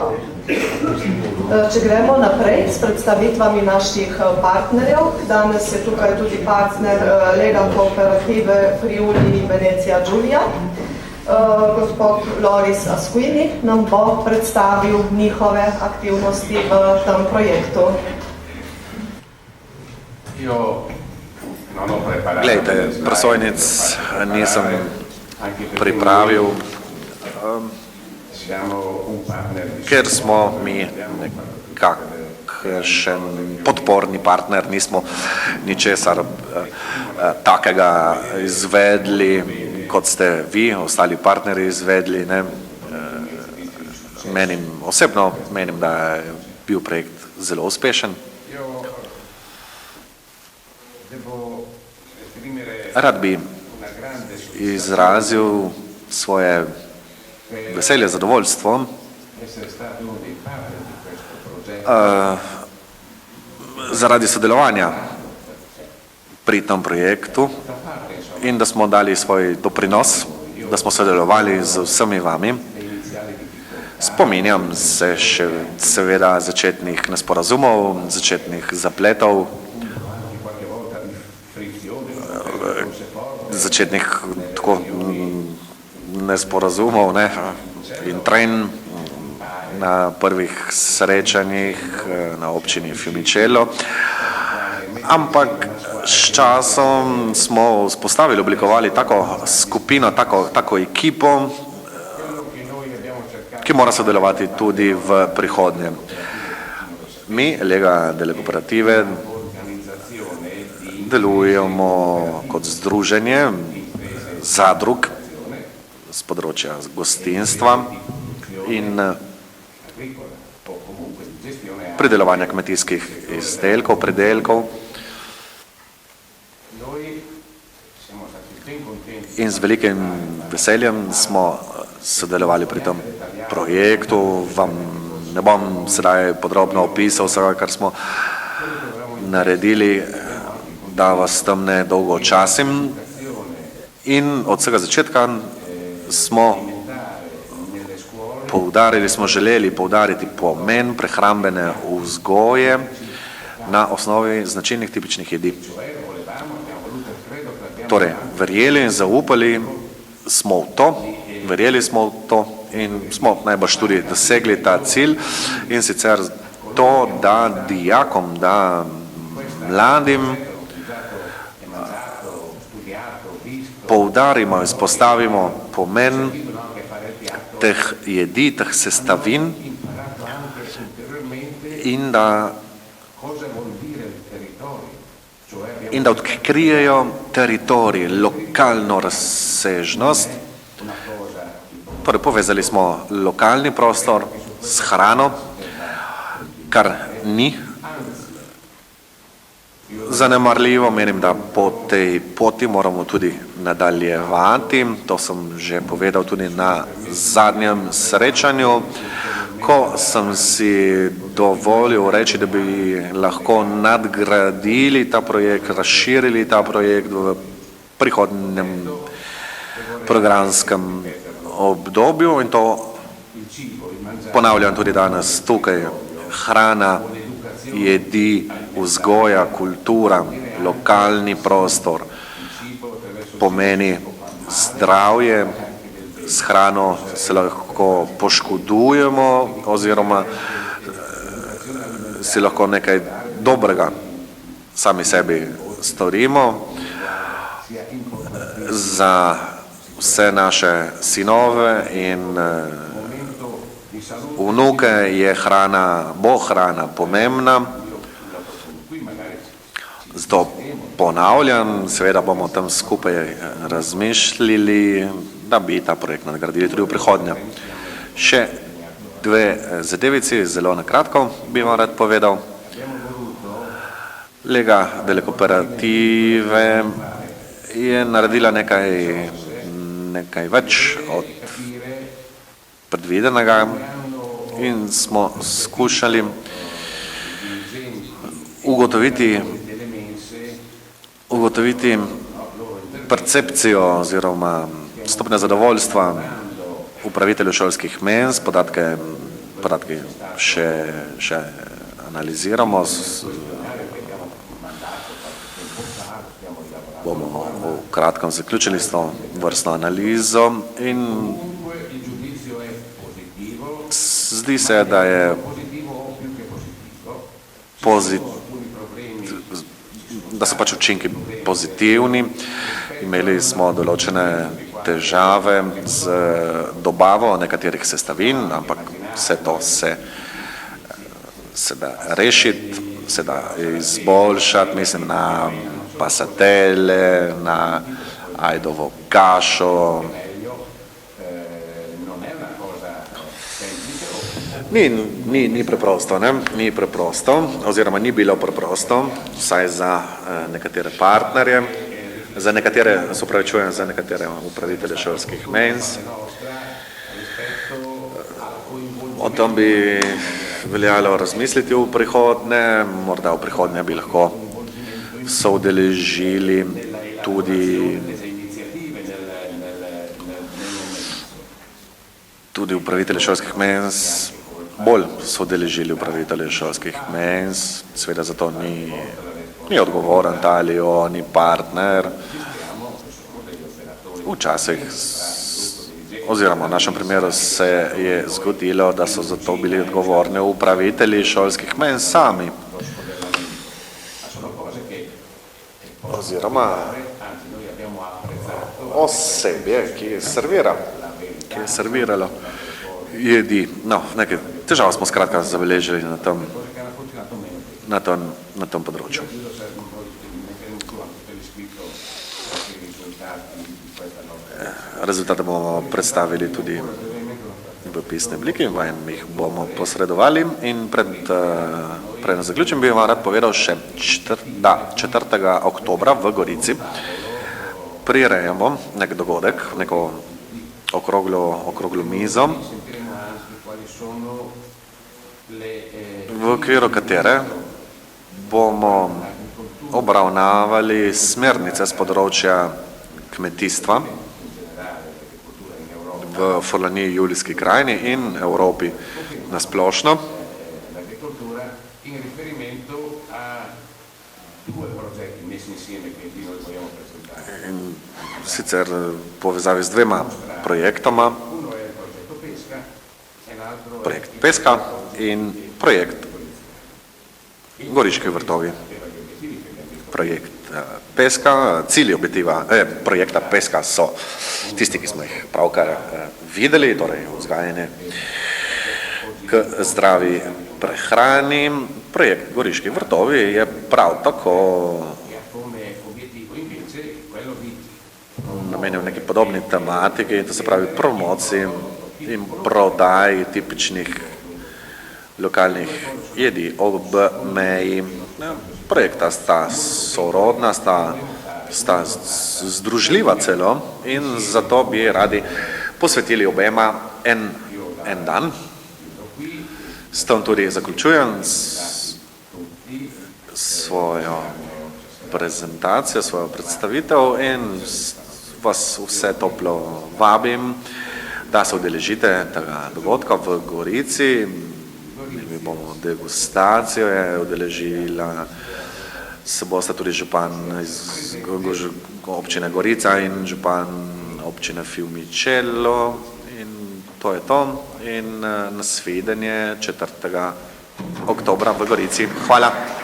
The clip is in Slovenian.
točko. Če gremo naprej s predstavitvami naših partnerjev, danes je tukaj tudi partner Lega Kooperative Friuli Venecija Giulia. Gospod Loris Asquini nam bo predstavil njihove aktivnosti v tem projektu. Glejte, prosojnic nisem pripravil, ker smo mi nekakšen podporni partner, nismo ničesar takega izvedli, kot ste vi, ostali partnerji izvedli. Osebno menim, da je bil projekt zelo uspešen. Rad bi izrazil svoje veselje, zadovoljstvo zaradi sodelovanja pri tem projektu in da smo dali svoj doprinos, da smo sodelovali z vsemi vami. Spominjam se še seveda začetnih nesporazumov, začetnih zapletov, začetnih tako nesporazumov in trenj na prvih srečanjih na občini Fiumicello. Ampak s časom smo vzpostavili, oblikovali tako skupino, tako ekipo, ki mora sodelovati tudi v prihodnje. Mi, Lega delle Cooperative, delujemo kot združenje zadrug z področja gostinstva in pridelovanja kmetijskih izdelkov, predelkov. In z velikim veseljem smo sodelovali pri tem projektu. Vam ne bom sedaj podrobno opisal vsega, kar smo naredili, da vas tam ne dolgo časim. In od vsega začetka smo želeli poudariti pomen prehrambene vzgoje na osnovi značilnih tipičnih jedi. Torej, verjeli in zaupali smo v to in smo najbrž tudi dosegli ta cilj, in sicer to, da dijakom, da mladim poudarimo, izpostavimo pomen teh jedi, teh sestavin in da odkrijejo teritorij, lokalno razsežnost. Torej, povezali smo lokalni prostor s hrano, kar ni zanemarljivo. Menim, da po tej poti moramo tudi nadaljevati. To sem že povedal tudi na zadnjem srečanju, ko sem si dovolil reči, da bi lahko nadgradili ta projekt, razširili ta projekt v prihodnjem programskem obdobju, in to ponavljam tudi danes tukaj. Hrana, jedi, vzgoja, kultura, lokalni prostor pomeni zdravje. S hrano se lahko poškodujemo oziroma si lahko nekaj dobrega sami sebi storimo. Za vse naše sinove in vnuke bo hrana pomembna. Zato ponavljam, seveda bomo tam skupaj razmišljali, da bi ta projekt nadgradili tudi v prihodnje. Še dve zadevici, zelo na kratko bi vam rad povedal. Lega delle Cooperative je naredila nekaj več od predvidenega in smo skušali ugotoviti percepcijo oziroma stopnjo zadovoljstva upravitelju šolskih menz. Podatke podatki še analiziramo. Bomo v kratkem zaključili s to vrstno analizo in zdi se, da je da so pač učinki pozitivni. Imeli smo določene težave z dobavo nekaterih sestavin, ampak vse to se da rešiti, se da izboljšati, mislim na pasatele, na ajdovo kašo. Ni preprosto, ne? Ni preprosto, oziroma ni bilo preprosto, vsaj za nekatere partnerje, za nekatere upravitelje šolskih menz. O tem bi veljalo razmisliti v prihodnje, morda v prihodnje bi lahko soudeležili tudi upravitelje šolskih menz, bolj sodeležili upravitelje šolskih menz, seveda za to ni odgovoren ta ali oni partner. Včasih, oziroma v našem primeru se je zgodilo, da so za to bili odgovorni upravitelji šolskih menz sami. Oziroma osebje, ki je serviralo jedi. No, nekaj težav smo skratka zabeležili na tem področju. Rezultate bomo predstavili tudi v pisni obliki, vam jih bomo posredovali in preden zaključim bi vam rad povedal še, da 4. oktobra v Gorici prirejamo nek dogodek, neko okroglo mizo, v okviru katere bomo obravnavali smernice z področja kmetijstva v Furlaniji, Julijski krajini in Evropi na splošno. In sicer povezavi z dvema projektoma, projekt Peska in projekt Goriški vrtovi. Projekt Peska, cilji projekta Peska so tisti, ki smo jih pravkar videli, torej vzgajanje k zdravi prehrani. Projekt Goriški vrtovi je prav tako namenjen neki podobni tematiki, to se pravi promociji in prodaji tipičnih lokalnih jedi ob meji. Projekta sta sorodna, sta združljiva celo in zato bi radi posvetili obema en dan. S tem tudi zaključujem svojo prezentacijo, svojo predstavitev in vas vse toplo vabim, da se udeležite tega dogodka v Gorici. Mi bomo degustacijo udeležila, se bosta tudi župan iz občine Gorica in župan občine Fiumicella in to je to. In nasvidenje 4. oktobra v Gorici. Hvala.